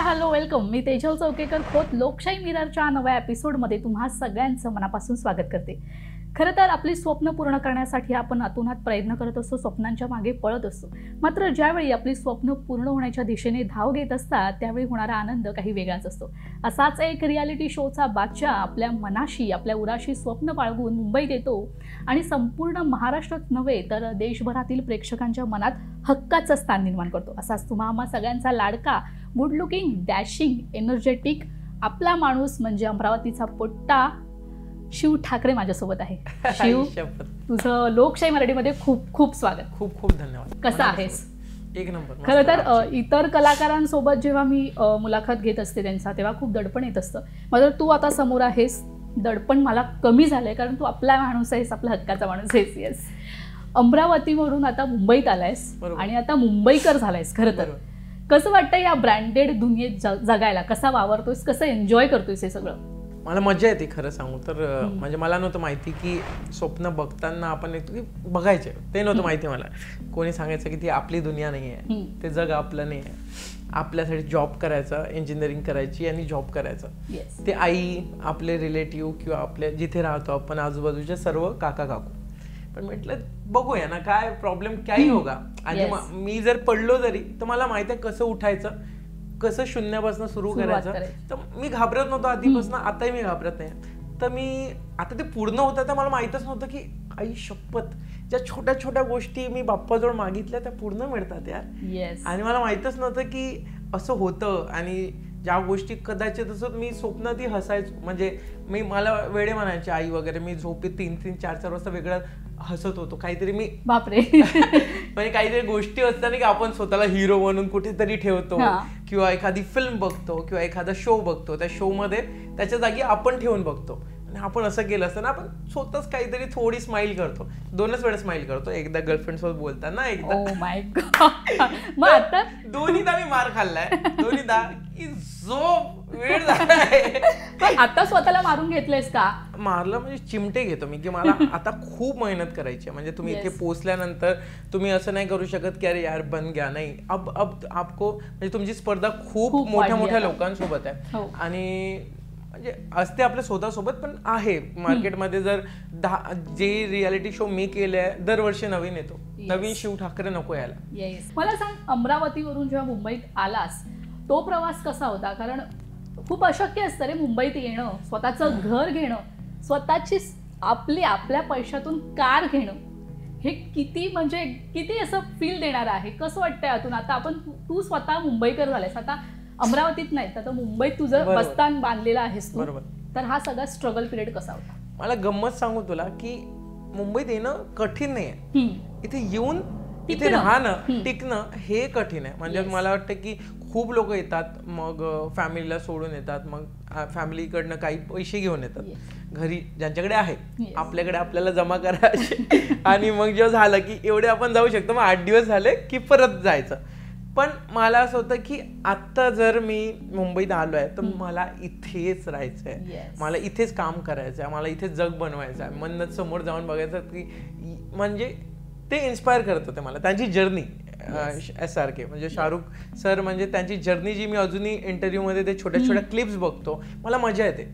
Hello welcome. मी तेजल चौकेकर खोत लोकशाही मिररच्या नव्या एपिसोडमध्ये तुम्हा सगळ्यांचं मनापासून स्वागत करते. खरं तर आपली स्वप्न पूर्ण करण्यासाठी आपण अतोनात प्रयत्न करत असतो, स्वप्नांच्या मागे पळत असतो. मात्र ज्यावेळी आपली स्वप्न पूर्ण होण्याच्या दिशेने धाव घेत असतात त्यावेळी होणारा आनंद काही वेगळाच असतो. असाच एक रियालिटी शोचा बादशाह आपल्या मनाशी, आपल्या उराशी स्वप्न बाळगून मुंबईत येतो आणि संपूर्ण महाराष्ट्रात नव्हे तर देशभरातील प्रेक्षकांच्या मनात हक्काचं स्थान निर्माण करतो. असाच तुम्हा आम्हा सगळ्यांचा लाडका, गुड लुकिंग, डॅशिंग, एनर्जेटिक आपला माणूस म्हणजे अमरावतीचा पोट्टा शिव ठाकरे माझ्यासोबत आहे. शिव, तुझं लोकशाही मराठीमध्ये खूप खूप स्वागत. खूप खूप धन्यवाद. कसा आहेस? एक नंबर. खरं तर इतर कलाकारांसोबत जेव्हा मी मुलाखत घेत असते त्यांचा, तेव्हा खूप दडपण येत असतं. मात्र तू आता समोर आहेस, दडपण मला कमी झालंय, कारण तू आपला माणूस आहेस, आपला हक्काचा माणूस आहेस. येस, अमरावतीवरून आता मुंबईत आलायस आणि आता मुंबईकर झालायस. खरं तर कसं वाटतं या ब्रँडेड दुनियेत जगायला? कसा वावरतोयस, कसं एन्जॉय करतोयस हे सगळं? मला मजा येते खरं सांगू तर. म्हणजे मला नव्हतं माहिती की स्वप्न बघताना आपण येतो की बघायचे, ते नव्हतं माहिती मला. कोणी सांगायचं की ती आपली दुनिया नाही आहे, ते जग आपलं नाही आहे. आपल्यासाठी जॉब करायचा, इंजिनिअरिंग करायची आणि जॉब करायचं. ते आई, आपले रिलेटिव्ह किंवा आपल्या जिथे राहतो आपण आजूबाजूचे सर्व काका काकू. पण म्हटलं बघूया ना, काय प्रॉब्लेम काही होगा. आणि मी जर पडलो जरी तर मला माहिती आहे कसं उठायचं, कसं शून्यापासून सुरू करायचं. तर मी घाबरत नव्हतो आधीपासून, आताही मी घाबरत नाही. तर मी आता ते पूर्ण होतं तर मला माहीतच नव्हतं की आई शपथ, ज्या छोट्या छोट्या गोष्टी मी बाप्पाजवळ मागितल्या त्या पूर्ण मिळतात यार. आणि मला माहीतच नव्हतं की असं होतं. आणि ज्या गोष्टी कदाचित असं मी स्वप्नातही हसायचो, म्हणजे मला वेडे म्हणायचे आई वगैरे. मी झोपेत 3-3, 4-4 वाजता वेगळं हसत होतो काहीतरी. मी बापरे म्हणजे काहीतरी गोष्टी असतात की आपण स्वतःला हिरो म्हणून कुठेतरी ठेवतो, किंवा एखादी फिल्म बघतो किंवा एखादा शो बघतो, त्या शो मध्ये त्याच्या जागी आपण ठेवून बघतो. आणि आपण असं केलं असतं ना, आपण स्वतःच काहीतरी थोडी स्माइल करतो. 2च वेळा स्माइल करतो, एकदा गर्लफ्रेंड सोबत बोलताना, एकदा दोन्हीदा मी मार खाल्लाय, दोन्हीदा की जो वेळ झालाय. आता स्वतःला मारून घेतलंयस का? मारलं म्हणजे चिमटे घेतो मी की मला आता खूप मेहनत करायची. म्हणजे तुम्ही इथे पोहोचल्यानंतर तुम्ही असं नाही करू शकत की अरे यार बन गया, नाही. अब आपको म्हणजे तुमची स्पर्धा खूप मोठ्या मोठ्या लोकांसोबत आहे. आणि म्हणजे असते आपल्या स्वतःसोबत पण आहे मार्केटमध्ये. जर जे रियालिटी शो मी केले आहे दरवर्षी नवीन येतो, नवीन शिव ठाकरे नको यायला. मला सांग, अमरावतीवरून जेव्हा मुंबईत आलास तो प्रवास कसा होता? कारण खूप अशक्य असतं रे मुंबईत येणं, स्वतःचं घर घेणं, स्वतःची आपल्या पैशातून कार घेणं. हे किती असं फील देणार आहे? कसं वाटतंय आतून? आता आपण तू स्वतः मुंबईकर झालायस, आता अमरावतीत नाही तर मुंबईत तुझं बस्तान बांधलेलं आहेस तू. तर हा सगळा स्ट्रगल पिरियड कसा होता? मला गंमत सांगू तुला की मुंबईत येणं कठीण नाहीये. इथे येऊन इथे राहणं, टिकणं हे कठीण आहे. म्हणजे मला वाटतं की खूप लोक येतात, मग फॅमिलीला सोडून येतात, मग फॅमिलीकडनं काही पैसे घेऊन येतात घरी ज्यांच्याकडे आहे, आपल्याकडे आपल्याला जमा करायचे. आणि मग जेव्हा झालं की एवढे आपण जाऊ शकतो, मग 8 दिवस झाले की परत जायचं. पण मला असं होतं की आत्ता जर मी मुंबईत आलोय तर मला इथेच राहायचंय, मला इथेच काम करायचंय, मला इथेच जग बनवायचं आहे. मन्नत समोर जाऊन बघायचं की म्हणजे ते इन्स्पायर करत होते मला, त्यांची जर्नी. SRK म्हणजे शाहरुख सर, म्हणजे त्यांची जर्नी जी मी अजूनही इंटरव्ह्यूमध्ये ते छोट्या छोट्या क्लिप्स बघतो, मला मजा येते.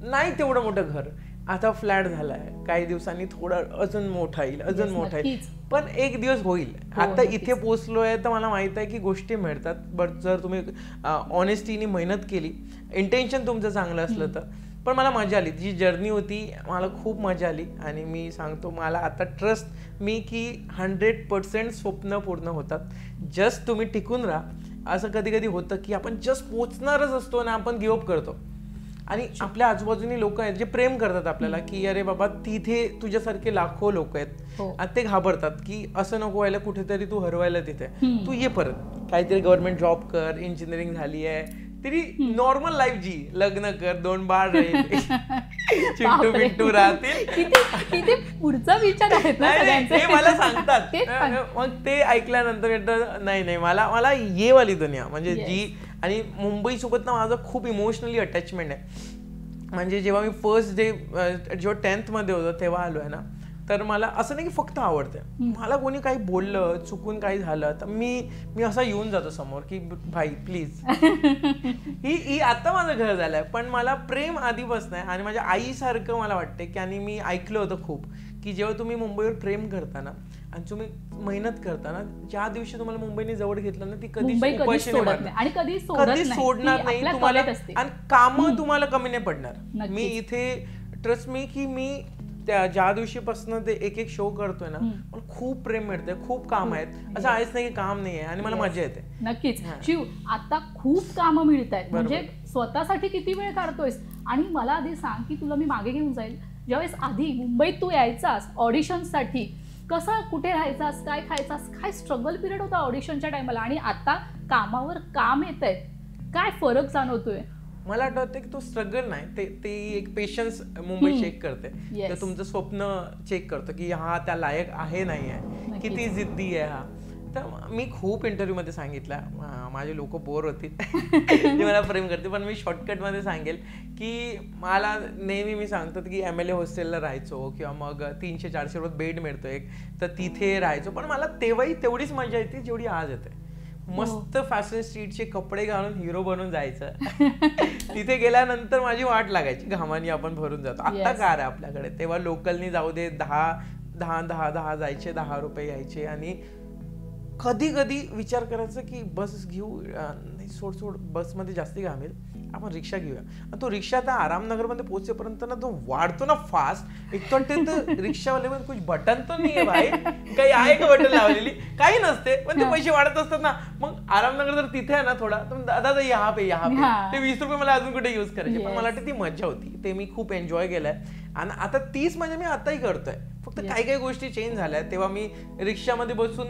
नाही तेवढं मोठं घर, आता फ्लॅट झालाय, काही दिवसांनी थोडं अजून मोठा येईल, अजून मोठा येईल, पण एक दिवस होईल. आता इथे पोचलोय तर मला माहित आहे की गोष्टी मिळतात. बट जर तुम्ही ऑनेस्टीने मेहनत केली, इंटेन्शन तुमचं चांगलं असलं तर. पण मला मजा आली, जी जर्नी होती मला खूप मजा आली. आणि मी सांगतो, मला आता ट्रस्ट मी की 100% स्वप्न पूर्ण होतात. जस्ट तुम्ही टिकून राहा. असं कधी कधी होतं की आपण जस्ट पोचणारच असतो ना, आपण गिव्हअप करतो. आणि आपल्या आजूबाजूनी लोक आहेत जे प्रेम करतात आपल्याला की अरे बाबा तिथे तुझ्यासारखे लाखो लोक आहेत. आणि ते घाबरतात की असं नको व्हायला, कुठेतरी तू हरवायला तिथे, तू ये परत, काहीतरी गव्हर्नमेंट जॉब कर, इंजिनिअरिंग झाली आहे तरी नॉर्मल लाईफ जी, लग्न कर, 2 बाळ राहील, चिंटू पिंटू राहतील. किती पुढचा विचार आहेत ना ते मला सांगतात. मग ते ऐकल्यानंतर नाही मला ये वाली दुनिया म्हणजे जी. आणि मुंबई सोबत ना माझं खूप इमोशनली अटॅचमेंट आहे. म्हणजे जेव्हा मी फर्स्ट डे जेव्हा 10th मध्ये होतो तेव्हा आलोय ना, तर मला असं नाही की फक्त आवडते, मला कोणी काही बोललं, चुकून काही झालं तर मी असा येऊन जातो समोर की भाई प्लीज. ही आता माझं घर झालंय, पण मला प्रेम आधीपासून आहे आणि माझ्या आईसारखं मला वाटते की, आणि मी ऐकलं होतं खूप की जेव्हा तुम्ही मुंबईवर प्रेम करताना आणि तुम्ही मेहनत करताना, ज्या दिवशी तुम्हाला मुंबईने जवळ घेतलं ना, ती कधीच उपाशी नाही आणि कधी सोडणार नाही तुम्हाला, आणि कामं तुम्हाला कमी नाही पडणार. मी इथे ट्रस्ट मी की मी त्या ज्या दिवशीपासून ते एक एक शो करतोय ना, मला खूप प्रेम मिळतंय, खूप काम आहेत, असं आहेच नाही की काम नाही आहे, आणि मला मजा येते. नक्कीच शिव, आता खूप कामं मिळत आहेत, म्हणजे स्वतःसाठी किती वेळ काढतोयस. आणि मला आधी सांग की तुला मी मागे घेऊन जाईल, ज्यावेळेस आधी मुंबईत तू यायचास ऑडिशनसाठी, कसं, कुठे राहायचास, काय खायचास, काय स्ट्रगल पिरियड होता ऑडिशनच्या टायमाला, आणि आता कामावर काम येत आहेत, काय फरक जाणवतोय? मला आठवतं की तो स्ट्रगल नाही, ते एक पेशन्स मुंबई चेक करते, तर तुमचं स्वप्न चेक करतो की हा त्या लायक आहे नाही आहे, किती जिद्दी आहे हा. तर मी खूप इंटरव्ह्यूमध्ये सांगितलं, माझे लोक बोर होतील ते मला प्रेम करते, पण मी शॉर्टकटमध्ये सांगेल की मला नेहमी मी सांगतो की MLA हॉस्टेलला राहायचो, किंवा मग 300-400 रुपयात बेड मिळतो एक, तर तिथे राहायचो, पण मला तेव्हाही तेवढीच मजा येते जेवढी आज येते. मस्त फॅशन स्ट्रीटचे कपडे घालून हिरो बनून जायचं, तिथे गेल्यानंतर माझी वाट लागायची, घामानी आपण भरून जातो. आता कार आहे आपल्याकडे, तेव्हा लोकलनी जाऊ दे 10 जायचे, 10 रुपये यायचे, आणि कधी कधी विचार करायचं की बस घेऊ, नाही सोड बसमध्ये जास्ती घामेल, आपण रिक्षा घेऊया. आणि तो रिक्षा त्या आरामनगरमध्ये पोहोचेपर्यंत ना तो वाढतो ना फास्ट, एक तर रिक्षावाले पण कुछ बटन तो नाही आहे भाई, काही आहे का बटन लावलेली, काही नसते, पण ते पैसे वाढत असतात ना. मग आरामनगर जर तिथे आहे ना थोडा, तर दादा यहाँ पे ते 20 रुपये मला अजून कुठे यूज करायचे, पण मला वाटतं ती मजा होती, ते मी खूप एन्जॉय केलंय. आणि आता तीच म्हणजे मी आताही करतोय, फक्त काही गोष्टी चेंज झाल्या. तेव्हा मी रिक्षामध्ये बसून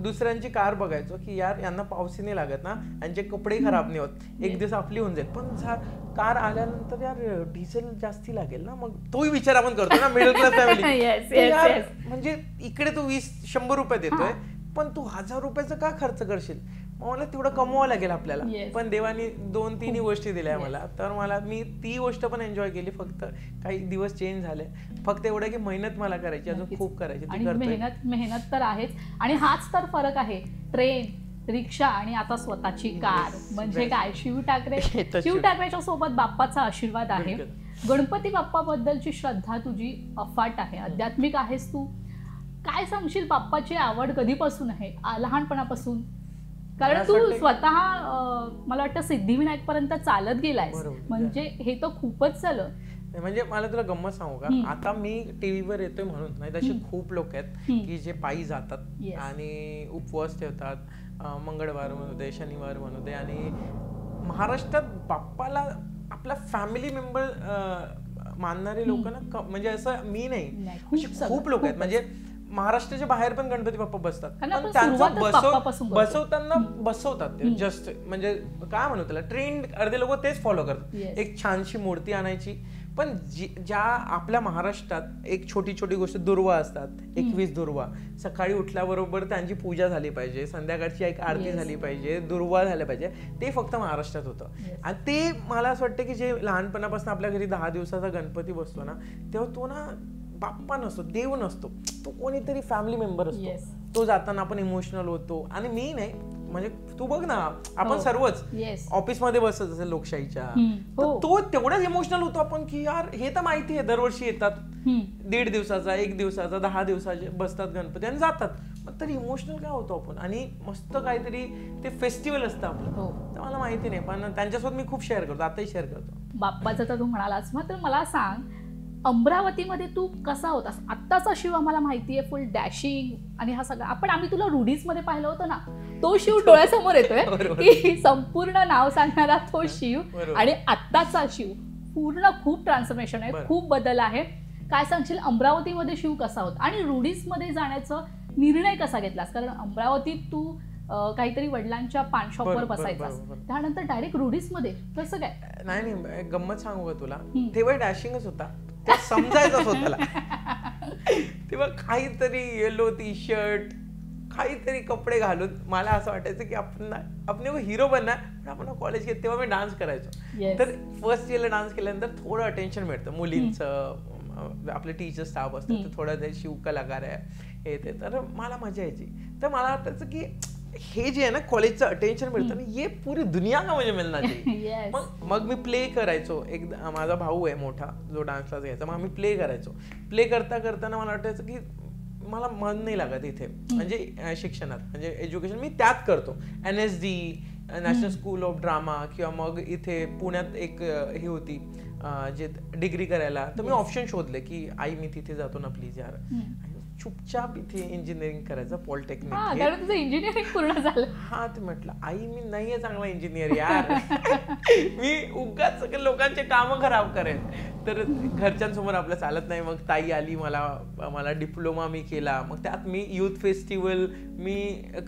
दुसऱ्यांची कार बघायचो की यार यांना पावसी नाही लागत ना, यांचे कपडे खराब नाही होत, एक दिवस आपली होऊन जाईल. पण कार आल्यानंतर यार डिझेल जास्ती लागेल ना, मग तोही विचार आपण करतो ना, मिडल क्लास फॅमिली. म्हणजे इकडे तू 20-100 रुपये देतोय, पण तू 1000 रुपयाचा का खर्च करशील, मला तेवढं कमवावं लागेल आपल्याला. पण देवानी 2-3 गोष्टी दिल्या मला, तर मी ती गोष्ट पण एन्जॉय केली. फक्त काही दिवस चेंज झाले, फक्त एवढं की मेहनत मला करायची, अजून खूप करायची. मेहनत तर आहेच, आणि हाच तर फरक आहे, ट्रेन, रिक्षा आणि आता स्वतःची कार. म्हणजे काय, शिव ठाकरेच्या सोबत बाप्पाचा आशीर्वाद आहे. गणपती बाप्पा बद्दलची श्रद्धा तुझी अफाट आहे, आध्यात्मिक आहेस तू. काय सांगशील, बाप्पाची आवड कधीपासून आहे, लहानपणापासून? कारण तू स्वतः मला वाटतं सिद्धिविनायक पर्यंत चालत गेलायस, म्हणजे हे तर खूपच झालं. म्हणजे मला तुला गंमत सांगू का, आता मी टीव्हीवर येतोय म्हणून नाही, तसे खूप लोक आहेत की जे पायी जातात आणि उपवास ठेवतात, मंगळवार म्हणू दे, शनिवार म्हणू दे, आणि महाराष्ट्रात बाप्पाला आपला फॅमिली मेंबर मानणारे लोक ना, म्हणजे असं मी नाही, असे खूप लोक आहेत. म्हणजे महाराष्ट्राच्या बाहेर पण गणपती बाप्पा बसतात, पण त्यांचं बसवतात ते जस्ट, म्हणजे काय म्हणू त्याला, ट्रेंड अर्धे लोक तेच फॉलो करतात, एक छानशी मूर्ती आणायची. पण ज्या आपल्या महाराष्ट्रात एक छोटी गोष्ट, दुर्वा असतात, 21 दुर्वा, सकाळी उठल्याबरोबर त्यांची पूजा झाली पाहिजे, संध्याकाळची एक आरती झाली पाहिजे, दुर्वा झाल्या पाहिजे, ते फक्त महाराष्ट्रात होतं. आणि ते मला असं वाटतं की जे लहानपणापासून आपल्या घरी 10 दिवसाचा गणपती बसतो ना, तेव्हा तो ना बाप्पा नसतो, देव नसतो, तो कोणीतरी फॅमिली मेंबर असतो. तो जाताना आपण इमोशनल होतो. आणि मी नाही, म्हणजे तू बघ ना, आपण सर्वच ऑफिसमध्ये बसत असेल लोकशाहीच्या, तो तेवढाच इमोशनल होतो आपण की यार हे तर माहिती आहे, दरवर्षी येतात, 1.5 दिवसाचा, 1 दिवसाचा, 10 दिवसाचे बसतात गणपती आणि जातात, पण तरी इमोशनल काय होतो आपण. आणि मस्त काहीतरी ते फेस्टिवल असतं आपलं, तर मला माहिती नाही, पण त्यांच्यासोबत मी खूप शेअर करतो, आताही शेअर करतो. बाप्पाचं तर तू म्हणालास, मात्र मला सांग, अमरावतीमध्ये तू कसा होतास? आत्ताचा शिव आम्हाला माहितीये फुल डॅशिंग आणि हा सगळा, आम्ही तुला रुडीजमध्ये पाहिलं होतं ना, तो शिव डोळ्यासमोर येतोय की संपूर्ण नाव सांगणारा तो शिव, आणि आत्ताचा शिव पूर्ण खूप ट्रान्सफॉर्मेशन आहे, खूप बदल आहे. काय सांगशील, अमरावतीमध्ये शिव कसा होता आणि रुडीजमध्ये जाण्याचा निर्णय कसा घेतलास? कारण अमरावतीत तू काहीतरी वडिलांच्या पान शॉपवर बसायचास, त्यानंतर डायरेक्ट रुडीजमध्ये कसं काय? नाही, गंमत सांगू का तुला, तेव्हा डॅशिंगच होता, ते समजायचं स्वतःला. तेव्हा काहीतरी येलो टी शर्ट, काहीतरी कपडे घालून मला असं वाटायचं की आपण हिरो बनणार. पण आपण कॉलेज घेत तेव्हा मी डान्स करायचो, तर फर्स्ट इयरला डान्स केल्यानंतर थोडं अटेन्शन मिळतं मुलींचं, आपले टीचर स्टाफ असतात ते थोडं ते शिव कलाकार आहे हे ते, तर मला मजा यायची. तर मला वाटायचं की हे जे आहे ना कॉलेजचं अटेन्शन मिळतं ना हे पुरी दुनिया का म्हणजे मिळणार चाहिए. मग मी प्ले करायचो. एक माझा भाऊ आहे मोठा जो डान्स क्लास घ्यायचा, मग आम्ही प्ले करायचो. प्ले करताना मला वाटायचं की मला मन नाही लागत इथे म्हणजे शिक्षणात, म्हणजे एज्युकेशन मी त्यात करतो. NSD national school of drama किंवा मग इथे पुण्यात एक ही होती जे डिग्री करायला, तर मी ऑप्शन शोधले की आई मी तिथे जातो ना प्लीज यार, चुपचाप इथे इंजिनिअरिंग करायचं पॉलिटेक्निक. इंजिनिअरिंग पूर्ण झालं. हा ते म्हटलं आई मी नाहीये चांगला इंजिनियर यार मी उगाच लोकांचे काम खराब करेन. तर घरच्यांसमोर आपलं चालत नाही. मग ताई आली, मला डिप्लोमा मी केला. मग त्यात मी युथ फेस्टिवल मी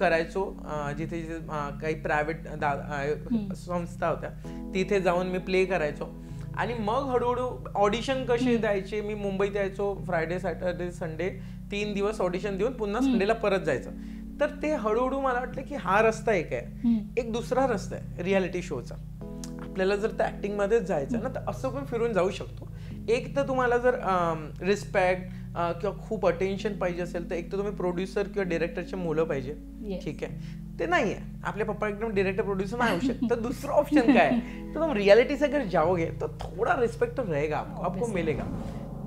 करायचो जिथे जिथे काही प्रायव्हेट संस्था होत्या तिथे जाऊन मी प्ले करायचो. आणि मग हळूहळू ऑडिशन कसे द्यायचे, मी मुंबईत यायचो फ्रायडे सॅटर्डे संडे 3 दिवस ऑडिशन देऊन पुन्हा संडेला परत जायचं. तर ते हळूहळू मला वाटलं की हा रस्ता एक आहे. एक दुसरा रस्ता आहे रियालिटी शोचा. आपल्याला जर त्या ऍक्टिंग मध्येच जायचं ना तर असं पण फिरून जाऊ शकतो. एक तर तुम्हाला जर रिस्पेक्ट किंवा खूप अटेन्शन पाहिजे असेल तर एक तर तुम्ही प्रोड्युसर किंवा डिरेक्टरचे मुलं पाहिजे. ठीक आहे, ते नाही आहे. आपले पप्पा एकदम डिरेक्टर प्रोड्यूसर नाही होऊ शकत. तर दुसरं ऑप्शन काय है, तो तुम रियलिटी से अगर जाओगे तो थोड़ा रिस्पेक्ट तो रहेगा आपको मिलेगा.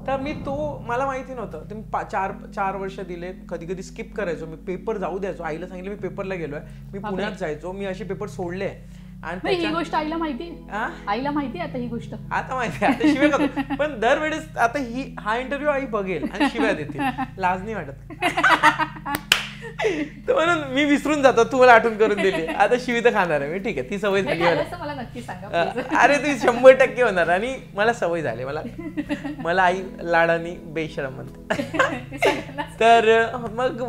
तर मी तो मला माहिती नव्हतं. तर मी 4 वर्ष दिले. कधी कधी स्किप करायचो मी, पेपर जाऊ द्यायचो. आईला सांगितलं मी पेपरला गेलोय, मी पुण्यात जायचो. मी असे पेपर सोडले. आणि ही गोष्ट आईला माहिती, आईला माहिती आता ही गोष्ट, आता माहिती आता शिव्या करतो. पण दरवेळेस आता हा इंटरव्ह्यू आई बघेल आणि शिव्या देते, लाज नाही वाटत. तर म्हणून मी विसरून जातो. तू मला आठवण करून दिली, आता शिवी तर खाणार आहे मी. ठीक आहे, ती सवय झाली मला नक्की सांगा. अरे ती 100% होणार. आणि मला सवय झाली. मला आई लाडानी बेशरम म्हणते. तर मग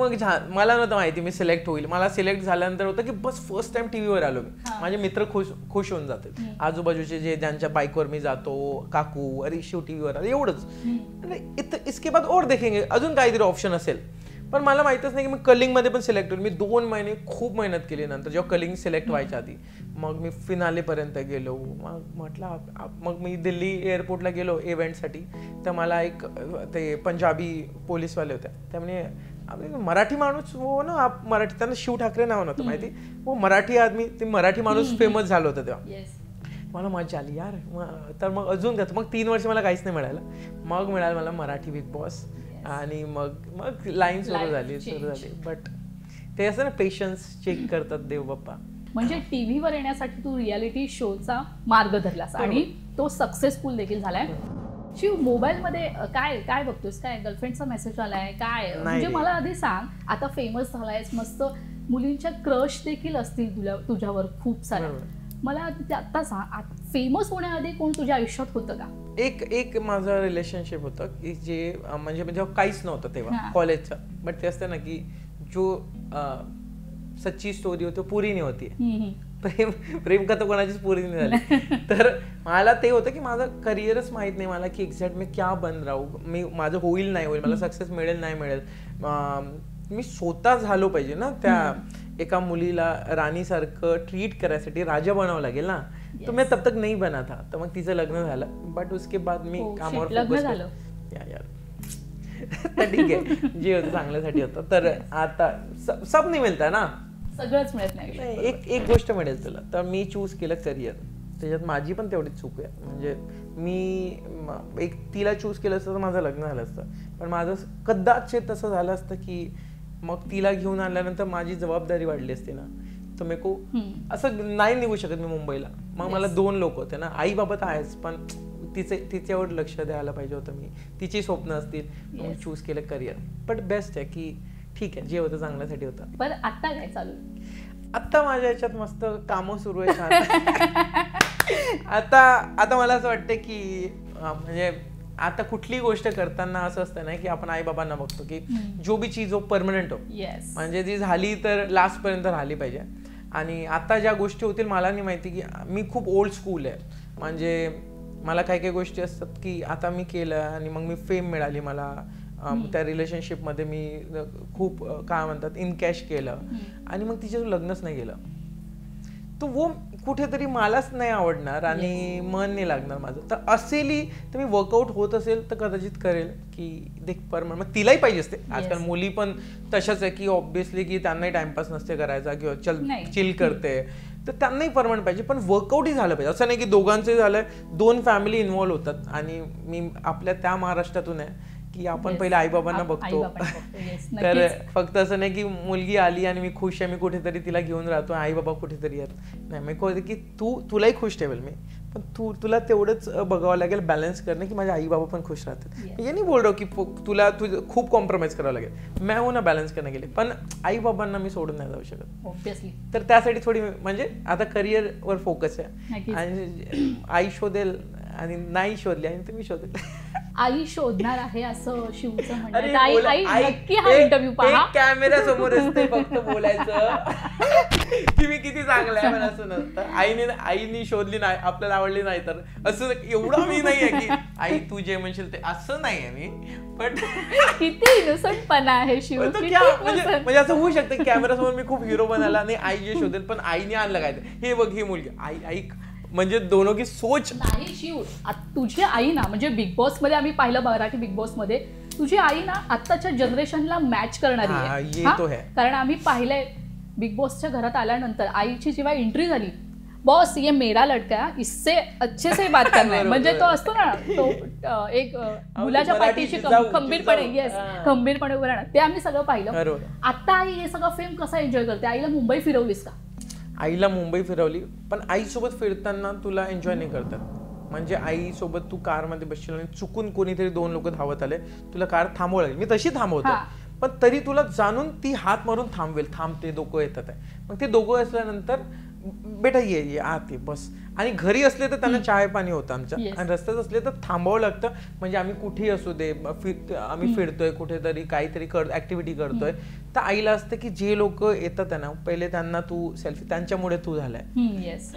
मला नव्हतं माहिती मी सिलेक्ट होईल. मला सिलेक्ट झाल्यानंतर होतं की बस फर्स्ट टाइम टीव्हीवर आलो मी. माझे मित्र खुश होऊन जातात, आजूबाजूचे जे ज्यांच्या बाईकवर मी जातो, काकू अरे शिव टीव्हीवर आलं एवढंच. इसके बाद और देखेंगे, अजून काहीतरी ऑप्शन असेल. पण मला माहितच नाही की मी कलिंगमध्ये पण सिलेक्ट होईल. मी 2 महिने खूप मेहनत केली. नंतर जेव्हा कलिंग सिलेक्ट व्हायच्या आधी मग मी फिनालेपर्यंत गेलो. मग म्हटलं मग मी दिल्ली एअरपोर्टला गेलो इव्हेंटसाठी. तर मला एक ते पंजाबी पोलीसवाले होते. त्यामुळे मराठी माणूस हो ना, आप मराठी, त्यांना शिव ठाकरे नाव नव्हतं माहिती, हो मराठी आदमी, ते मराठी माणूस फेमस झालं होतं तेव्हा. मला मजा आली यार. तर मग अजून त्यात मग 3 वर्ष मला काहीच नाही मिळालं. मग मिळालं मला मराठी बिग बॉस. आणि मग लाईन सुरू झाली. बट ते असं ना पेशन्स चेक करतात देव बाप्पा. म्हणजे टीव्हीवर येण्यासाठी तू रियालिटी शोचा मार्ग धरलास आणि तो सक्सेसफुल देखील झालाय. शिव, मोबाईलमध्ये काय बघतोस? काय गर्लफ्रेंडचा मेसेज आलाय काय? म्हणजे मला आधी सांग. आता फेमस झालायस, मस्त मुलींच्या क्रश देखील असतील तुझ्यावर खूप साऱ्या. मला आता सांग, फेमस होण्याआधी कोण तुझ्या आयुष्यात होतं का? एक माझं रिलेशनशिप होतं की जे म्हणजे जेव्हा काहीच नव्हतं तेव्हा कॉलेजचं. बट ते असतं ना की जो सच्ची स्टोरी होती पुरी नाही होती. प्रेम कथा कोणाचीच पुरी नाही झाली. तर मला ते होतं की माझं करिअरच माहित नाही मला की एक्झॅक्ट मी क्या बन राहू, मी माझं होईल नाही होईल, मला सक्सेस मिळेल नाही मिळेल. मी स्वतः झालो पाहिजे ना. त्या एका मुलीला राणीसारखं ट्रीट करायसाठी राजा बनावं लागेल ना. तो मैं तब तक नहीं बना था. तर मग तिचं लग्न झालं. बट उसके बाद मी कामावर फोकस केलं. तर ठीक आहे, जे होतं चांगल्यासाठी होतं. तर आता सब नाही मिळतं ना, सगळंच मिळत नाही. एक गोष्ट मिळेल तुला. तर मी चूज केलं करिअर. त्याच्यात माझी पण तेवढीच चूक आहे. म्हणजे मी तिला चूज केलं असतं तर माझं लग्न झालं असतं. पण माझं कदाचित तसं झालं असतं की मग तिला घेऊन आल्यानंतर माझी जबाबदारी वाढली असते ना. तर मी असं नाही निघू शकत मी मुंबईला. मग मला 2 लोक होते ना. आई बाबा तर आहेच, पण तिच्यावर लक्ष द्यायला पाहिजे होतं मी. तिची स्वप्न असतील. मग चूज केलं करिअर. बट बेस्ट आहे की ठीक आहे, जे होतं चांगल्यासाठी होतं. पण आता काय चालू? आता माझ्या ह्याच्यात मस्त कामं सुरू आहे छान. आता मला असं वाटतं की म्हणजे आता कुठली गोष्ट करताना असं असतं ना की आपण आई बाबांना बघतो की जो भी चीज हो परमनंट हो. म्हणजे जी झाली तर लास्ट पर्यंत राहिली पाहिजे. आणि आता ज्या गोष्टी होतील मला नाही माहिती की मी खूप ओल्ड स्कूल आहे. म्हणजे मला काही गोष्टी असतात की आता मी केलं आणि मग मी फेम मिळाली मला. त्या रिलेशनशिपमध्ये मी खूप काय म्हणतात इन कॅश केलं आणि मग तिच्यावर लग्नच नाही केलं. तो वो कुठेतरी मलाच नाही आवडणार आणि मन नाही लागणार माझं. तर असेलही तर मी वर्कआउट होत असेल तर कदाचित करेल की देख परमनंट. मग तिलाही पाहिजे असते. आजकाल मुली पण तशाच आहे की ऑब्व्हियसली की त्यांनाही टाइमपास नसते करायचा किंवा चल चिल करते, तर त्यांनाही परमनंट पाहिजे. पण वर्कआउटही झालं पाहिजे. असं नाही की दोघांचंही झालंय, 2 फॅमिली इन्व्हॉल्व्ह होतात. आणि मी आपल्या त्या महाराष्ट्रातून आहे की आपण पहिले आईबाबांना बघतो. तर फक्त असं नाही की मुलगी आली आणि मी खुश आहे, मी कुठेतरी तिला घेऊन राहतो, आई बाबा कुठेतरी आहेत. नाही, मी कळते की तुलाही खुश ठेवेल मी, पण तुला तेवढंच बघावं लागेल बॅलन्स करणं की माझे आई बाबा पण खुश राहतात. हे नाही बोल रहा की तुला खूप कॉम्प्रोमाइज करावं लागेल. मैं हूं ना बॅलन्स करणे गेले, पण आई बाबांना मी सोडून नाही जाऊ शकत ऑब्व्हियसली. तर त्यासाठी थोडी म्हणजे आता करिअरवर फोकस आहे. आणि आई शोधेल आणि नाही शोधली आणि तुम्ही शोधेल. आई शोधणार आहे असं शिवचं म्हणणं. आई नक्की हा इंटरव्ह्यू पहा. कॅमेरा समोर असते फक्त बोलायचं की मी किती चांगला आहे, पण असं नसतं. आईने शोधली नाही, आपल्याला आवडली नाही तर असं एवढं मी नाहीये की आई तू जे म्हणशील ते, असं नाहीये मी. पण किती इनोसंटपणा आहे शिव. म्हणजे असं होऊ शकतं कॅमेरा समोर मी खूप हिरो बनायला आणि आई जे शोधेल, पण आईने आणलं काय हे बघ ही मुलगी. आई म्हणजे दोनों की सोच नाही शिव. तुझी आई ना म्हणजे बिग बॉस मध्ये आम्ही पाहिलं, मराठी बिग बॉस मध्ये तुझी आई ना आत्ताच्या जनरेशनला मॅच करणारी आहे. कारण आम्ही पाहिलंय बिग बॉसच्या घरात आल्यानंतर आईची जेव्हा एंट्री झाली, बॉस ये मेरा लड़का इससे अच्छे से बात करना है, म्हणजे तो असतो ना तो एक मुलाच्या पाठीशी खंबीरपणे उभं राहणार, ते आम्ही सगळं पाहिलं. आता आई हे सगळं फेम कसं एन्जॉय करते? आईला मुंबई फिरवलीस का? आईला मुंबई फिरवली, पण आईसोबत फिरताना तुला एन्जॉय नाही करतात. म्हणजे आईसोबत तू कारमध्ये बसशील आणि चुकून कोणीतरी 2 लोक धावत आले, तुला कार थांबवायला लागली. मी तशी थांबवतो, पण तरी तुला जाणून ती हात मारून थांबवेल. थांबते, दोघं येतात आहे. मग ते दोघं असल्यानंतर बेटा ये आत ये बस. आणि घरी असले तर त्यांना चाय पाणी होतं आमच्या, आणि रस्त्यात असले तर थांबावं लागतं. म्हणजे आम्ही कुठेही असू दे, आम्ही फिरतोय कुठेतरी, काहीतरी ऍक्टिव्हिटी करतोय, तर आईला असतं की जे लोक येतात त्यांना पहिले त्यांना तू सेल्फी, त्यांच्यामुळे तू झालाय.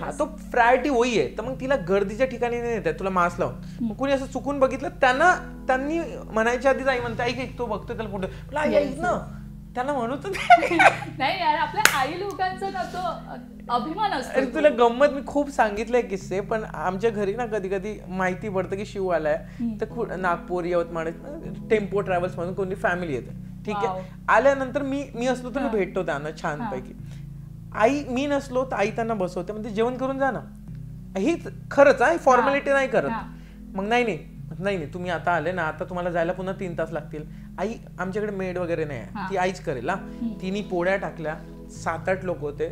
हा तो प्रायोरिटी होई आहे. तर मग तिला गर्दीच्या ठिकाणी नाही येत, तुला मास्क लावून. मग कुणी असं चुकून बघितलं त्यांनी म्हणायच्या आधीच आई म्हणते ऐक तो बघतोय त्याला फोटो, आई ऐक ना, त्यांना म्हणूच नाही यार. आपल्या आई लोकांचा ना तो अभिमान असतो. तुला गंमत मी खूप सांगितलंय किस्से, पण आमच्या घरी ना कधी कधी माहिती पडतं की शिव आलाय, तर नागपूर यवतमाळ टेम्पो ट्रॅव्हल्स म्हणून कोणी फॅमिली येते. ठीक आहे, आल्यानंतर मी असलो तर मी भेटतो त्यांना छानपैकी. आई मी नसलो तर आई त्यांना बसवते, म्हणजे जेवण करून जा ना. हीच खरंच आहे, फॉर्मॅलिटी नाही करत. मग नाही तुम्ही आता आले ना, आता तुम्हाला जायला पुन्हा 3 तास लागतील. आई आमच्याकडे मेड वगैरे नाही आहे, ती आईच करेल. तिने पोळ्या टाकल्या, 7-8 लोक होते,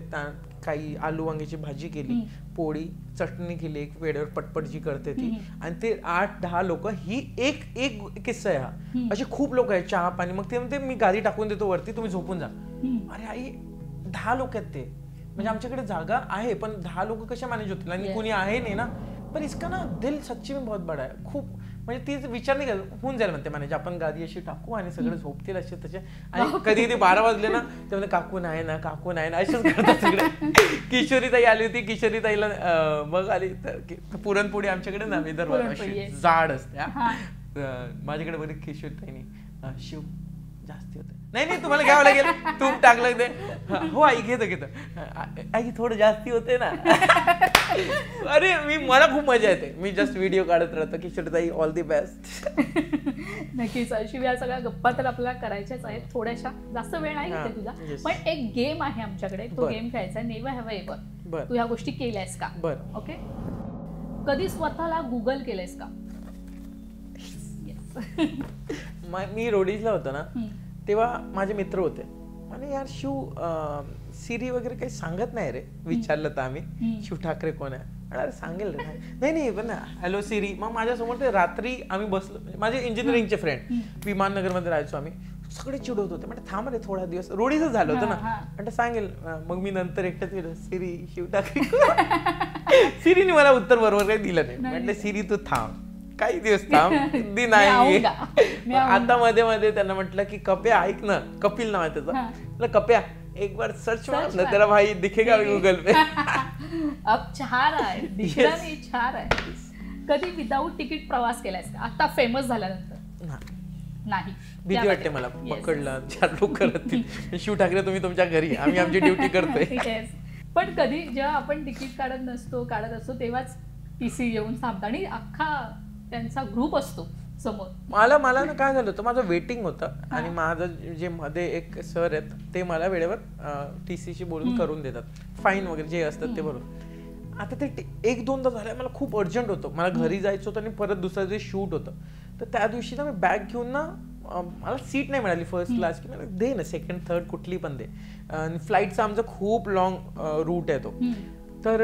काही आलू वांग्याची भाजी केली, पोळी चटणी केली, एक वेळेवर पटपट जी करते ती, आणि ते 8-10 लोक. ही एक किस्सा आहे हा. असे खूप लोक आहेत, चहा पाणी. मग ते म्हणते मी गादी टाकून देतो वरती, तुम्ही झोपून जा. अरे आई 10 लोक आहेत ते, म्हणजे आमच्याकडे जागा आहे, पण 10 लोक कशा मॅनेज होतील? आणि कोणी आहे नाही ना. पण इसका ना दिल सच्ची में बहुत बडा आहे. खूप म्हणजे ती विचार नाही करत, होऊन जाईल म्हणते मॅनेज. आपण गादी अशी टाकू आणि सगळे झोपतील असे तसे. आणि कधी 12 वाजले ना ते म्हणजे काकू नाही ना असेच करतात सगळे. किशोरीताई आली होती, किशोरीताईला मग आली तर पुरणपोळी आमच्याकडे ना विदर्भात अशी जाड असते. माझ्याकडे बरी किशोरीताईनी शिव जास्ती होते. नाही तुम्हाला घ्यावं लागेल, तूप टाकलं ते. हो आई घेतो आई थोडं जास्ती होते ना. अरे मला खूप मजा येते. मी जस्ट व्हिडिओ काढत राहतो. किशोरीताई ऑल दी बेस्ट. नक्कीच शिव, या सगळ्या गप्पा तर आपल्याला करायच्याच आहेत थोड्याशा, जास्त वेळ नाही घेते तुझा. पण एक गेम आहे आमच्याकडे, तो गेम खेळायचा आहे, नेव्हर हॅव एव्हर. तू ह्या गोष्टी केल्यास का? ओके. कधी स्वतःला गुगल केलंयस का? मी रोडीजला होतो ना, तेव्हा माझे मित्र होते आणि यार शिव सिरी वगैरे काही सांगत नाही रे. विचारलं तर आम्ही शिव ठाकरे कोण आहे, अरे सांगेल रे. नाही पण हॅलो सिरी. मग माझ्यासमोर ते रात्री आम्ही बसलो, माझे इंजिनिअरिंगचे फ्रेंड विमाननगरमध्ये राहायचो आम्ही, सगळे चिडवत होते. म्हणजे थांब रे थोडा दिवस, रोडीच झालं होतं ना, म्हणजे सांगेल. मग मी नंतर एकट्याच गेलो, सिरी शिव ठाकरे. सिरीने मला उत्तर बरोबर काही दिलं नाही. म्हटलं सिरी तू थांब, काही दिवस थांब, नाही. आता मध्ये त्यांना म्हटलं की कप्या ऐक ना, कपिल नाव आहे त्याचा, कप्या एक बार सर्च मार ना, तेरा भाई दिखेगा गूगल पे. अब 4 आहे, दिसला नाही 4 आहे. कधी विदाऊट तिकीट प्रवास केलायस का आता फेमस झाल्यानंतर? नाही. भीती वाटते मला, पकडलं 4 लोक करतील. शिव ठाकरे तुम्ही तुमच्या घरी, आम्ही आमची ड्युटी करतोय. पण कधी जेव्हा आपण तिकीट काढत असतो तेव्हाच TC येऊन थांबतात आणि अख्खा त्यांचा ग्रुप असतो समोर. मला ना काय झालं होतं, माझं वेटिंग होतं आणि माझं जे मध्ये एक सर आहेत ते मला वेळेवर TCशी बोलून करून देतात, फाईन वगैरे जे असतात ते भरून. आता ते 1-2दा झालं, मला खूप अर्जंट होतं, मला घरी जायचं होतं आणि परत दुसऱ्या दिवशी शूट होतं. तर त्या दिवशी ना मी बॅग घेऊन ना, मला सीट नाही मिळाली फर्स्ट क्लास, की मला दे ना सेकंड थर्ड कुठली पण दे. आणि फ्लाईटचा आमचा खूप लॉंग रूट आहे तो. तर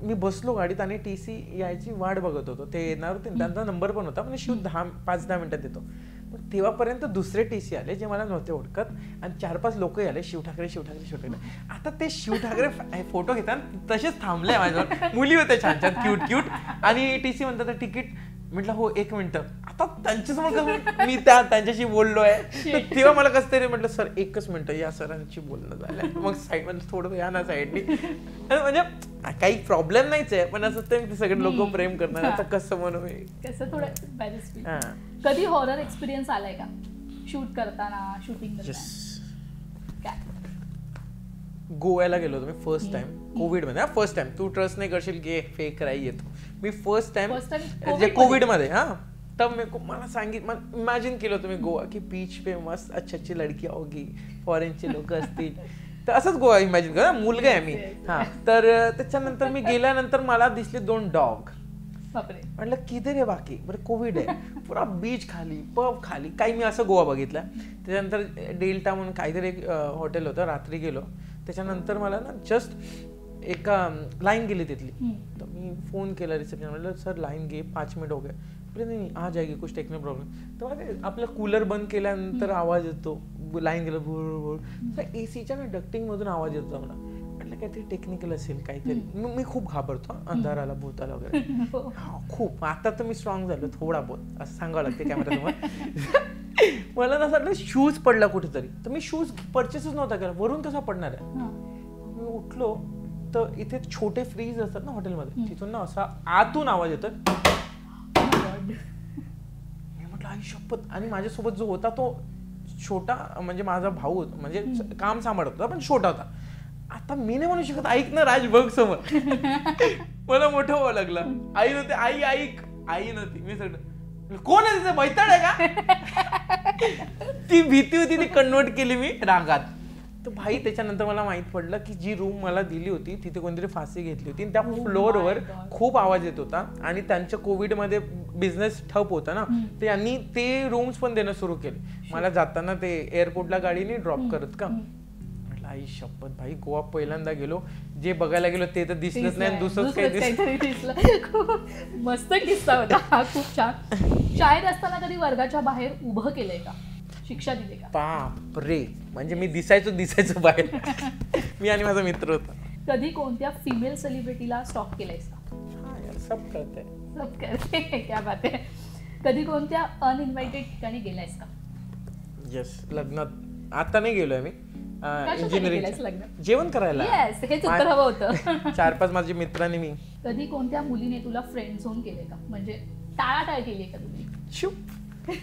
मी बसलो गाडीत आणि TC यायची वाट बघत होतो. ते येणार होते, त्यांचा नंबर पण होता, म्हणजे शूट 5-10 मिनिटात येतो. पण तेव्हापर्यंत दुसरे TC आले जे मला नव्हते ओळखत आणि 4-5 लोक आले, शिव ठाकरे. आता ते शिव ठाकरे फोटो घेतात तसेच थांबले माझ्यावर, मुली होत्या छान छान क्यूट आणि TC म्हणतात तिकीट. म्हटलं हो 1 मिनिट. आता त्यांच्यासमोर कसं मी त्यांच्याशी बोललोय, तर तेव्हा मला कसं तरी म्हटलं सर 1च मिनिट, या सरांची बोलणं झालंय. मग साईडमध्ये थोडं या ना साईडनी, म्हणजे काही प्रॉब्लेम नाहीच आहे, पण असं ते सगळे लोक प्रेम करणार, आता कसं म्हणू मी, कसं थोडं. कधी हॉरर एक्सपिरियन्स आलाय का शूट करताना, शूटिंग करताना? गोव्याला गेलो होतो मी फर्स्ट टाइम कोविडमध्ये. फर्स्ट टाइम, तू ट्रस्ट नाही करशील की फेक राही येतो. मी फर्स्ट टाइम जे कोविडमध्ये तब मला इमॅजिन केलं होतं मी गोवा की बीच पे मस्त अच्छी लडकी होगी, फॉरेनचे लोक असतील, तर असंच गोवा इमॅजिन कर. मुलगा आहे मी. तर त्याच्यानंतर मी गेल्यानंतर मला दिसले 2 डॉग. म्हटलं किती रे बाकी, बरं कोविड आहे, पुरा बीच खाली, पब खाली, काही मी असं गोवा बघितला. त्याच्यानंतर डेल्टा म्हणून काहीतरी एक हॉटेल होतं, रात्री गेलो. त्याच्यानंतर मला ना जस्ट एक लाईन गेली तिथली, तर मी फोन केला रिसेप्शन, म्हटलं सर लाईन गे, 5 मिनिट हो गए. नाही आ जाएगी, कुछ टेक्निकल प्रॉब्लेम. तर आपला कूलर बंद केल्यानंतर आवाज येतो, लाईन गेलं भूर. तर ACच्या ना डक्टिंग मधून आवाज येतो. मला म्हटलं काहीतरी टेक्निकल असेल काहीतरी. मी खूप घाबरतो अंधाराला, भूताला वगैरे खूप. आता तर मी स्ट्रॉंग झालो थोडा बहुत, असं सांगावं लागते कॅमेऱ्यासमोर. मला ना वाटलं शूज पडला कुठेतरी, तर मी शूज परचेसच नव्हता केला, वरून कसा पडणार आहे. मी उठलो तर इथे छोटे फ्रीज असतात ना हॉटेलमध्ये, तिथून ना असा आतून आवाज येतोय. मी म्हटलं आई शपथ. आणि माझ्यासोबत जो होता तो छोटा, म्हणजे माझा भाऊ, म्हणजे काम सांभाळत होता पण छोटा होता. आता मी नाही म्हणू शकत ऐक ना राज बघ समोर. मला मोठं व्हावं लागलं. आई नव्हते, आई ऐक, आई नव्हती. मी सगळं कोण आहे तिथे, बैताड आहे का? ती भीती होती ती कन्वर्ट केली मी रागात. तर भाई त्याच्यानंतर मला माहित पडलं की जी रूम मला दिली होती तिथे कोणतरी फाशी घेतली होती. त्या फ्लोअरवर खूप आवाज येत होता आणि त्यांच्या कोविडमध्ये बिझनेस ठप होता ना, त्यांनी ते रूम्स पण देणं सुरू केले. मला जाताना ते एअरपोर्टला गाडीने ड्रॉप करत का. म्हटलं आई शपथ भाई, गोवा पहिल्यांदा गेलो, जे बघायला गेलो ते तर दिसलंच नाही, दुसरंच काही दिसलं. मस्त किस्सा होता हा, खूप छान. शाळेत असताना कधी वर्गाच्या बाहेर उभं केलंय का, शिक्षा दिली का? बाप रे, म्हणजे मी दिसायचो बाहेर. मी आणि माझा मित्र होता. कधी कोणत्या फिमेल सेलिब्रिटीला स्टॉक केलंयस का? सब करते. क्या बात आहे. कधी कोणत्या अनइन्व्हायटेड ठिकाणी गेलायस का? येस, लग्नात आता नाही गेलोय मी. इंजिनिअरिंग जेवण करायला. हेच उत्तर हवं होतं. 4-5 माझे मित्रांनी. मी कधी कोणत्या मुलीने तुला फ्रेंड झोन केले का, म्हणजे टाळाटाळ केली का तुम्ही?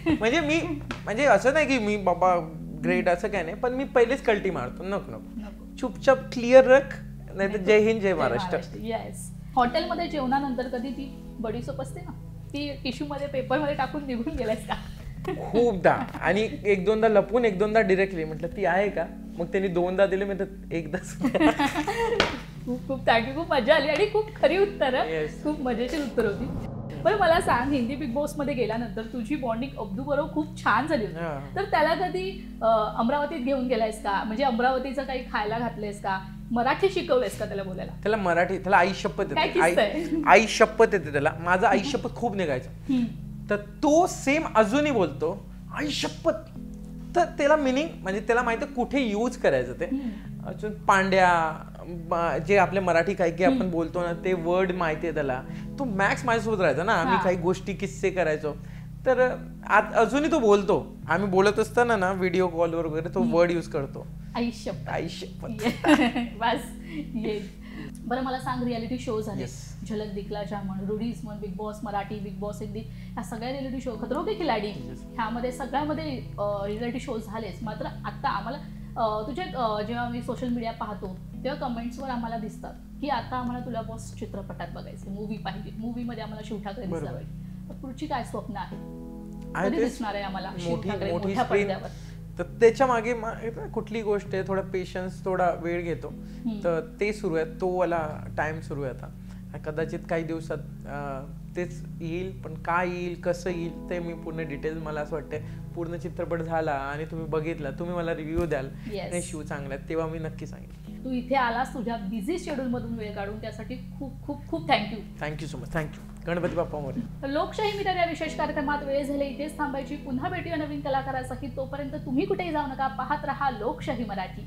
म्हणजे असं नाही की मी बाबा ग्रेट असं काय नाही, पण मी पहिलेच कल्टी मारतो. नको चुपचाप क्लिअर रख, नाही तर जय हिंद जय महाराष्ट्र. येस. हॉटेलमध्ये जेवणानंतर कधी ती बडीसोप असते ना, ती टिश्यू मध्ये पेपर मध्ये टाकून निघून गेलायस का? खूपदा. आणि 1-2दा लपून, 1-2दा डिरेक्टली. म्हटलं ती आहे का, मग त्यांनी 2दा दिले, मी तर एकदाच. खूप थँक्यू, खूप मजा आली आणि खूप खरी उत्तर, खूप मजेशीर उत्तर होती. बरं मला सांग, हिंदी बिग बॉस मध्ये गेल्यानंतर तुझी बॉन्डिंग अब्दू बरोबर खूप छान झाली होती, तर त्याला कधी अमरावतीत घेऊन गेलायस का, म्हणजे अमरावतीचं काही खायला घातलंयस का, मराठी शिकवलंयस का त्याला बोलायला? त्याला मराठी, त्याला आई शपथ येते, आई शपथ येते त्याला. माझा आई शपथ खूप निघायचं, तर तो सेम अजूनही बोलतो आई शपथ. तर त्याला मिनिंग, म्हणजे त्याला माहिती कुठे यूज करायचं ते. अजून पांड्या, जे आपले मराठी काही आपण बोलतो ना, ते वर्ड माहिती आहे त्याला. तो मॅक्स माझ्यासोबत राहायचा ना, आम्ही काही गोष्टी किस्से करायचो, तर अजूनही तो बोलतो. आम्ही बोलत असताना ना व्हिडिओ कॉलवर वगैरे तो वर्ड यूज करतो, आई शपथ. बस ये. बरं मला सांग, रियालिटी शो झाले, झलक दिखला जामन, रुडीज म्हण, big boss Marathi, big boss Hindi, ह्या सगळ्या रियालिटी शो, खतरों के खिलाडी, ह्यामध्ये सगळ्यामध्ये रियालिटी शो झालेच. मात्र आता आम्हाला तुझे जेव्हा मी सोशल मीडिया पाहतो तेव्हा कमेंट्सवर आम्हाला दिसतात की आता आम्हाला तुला बॉस चित्रपटात बघायचं, मूवी पाहिजे, मूवीमध्ये आम्हाला शिव ठाकरे दिसला पाहिजे. तर पुढची काय स्वप्न आहे, कधी दिसणार आहे आम्हाला शिव ठाकरे मोठ्या पडद्यावर? तर त्याच्या मागे कुठली गोष्ट आहे, थोडा पेशन्स, थोडा वेळ घेतो. तर ते सुरू आहे, तो वाला टाइम सुरू आहे आता. कदाचित काही दिवसात तेच येईल, पण काय येईल, कसं येईल ते मी पूर्ण डिटेल, मला असं वाटतं पूर्ण चित्रपट झाला आणि तुम्ही बघितला, तुम्ही मला रिव्ह्यू द्याल नाही शिव चांगला आहे, तेव्हा मी नक्की सांगेन. तू इथे आलास तुझ्या बिझी शेड्यूल मधून वेळ काढून, त्यासाठी खूप खूप खूप thank you. Thank you so much. Thank you. Ganpati Bappa Morya. Lokshahi Mirror या विशेष कार्यक्रमात वेळ झाले इथेच थांबायची. पुन्हा भेटूया नवीन कलाकारासाठी. तोपर्यंत तुम्ही कुठेही जाऊ नका, पाहत रहा लोकशाही मराठी.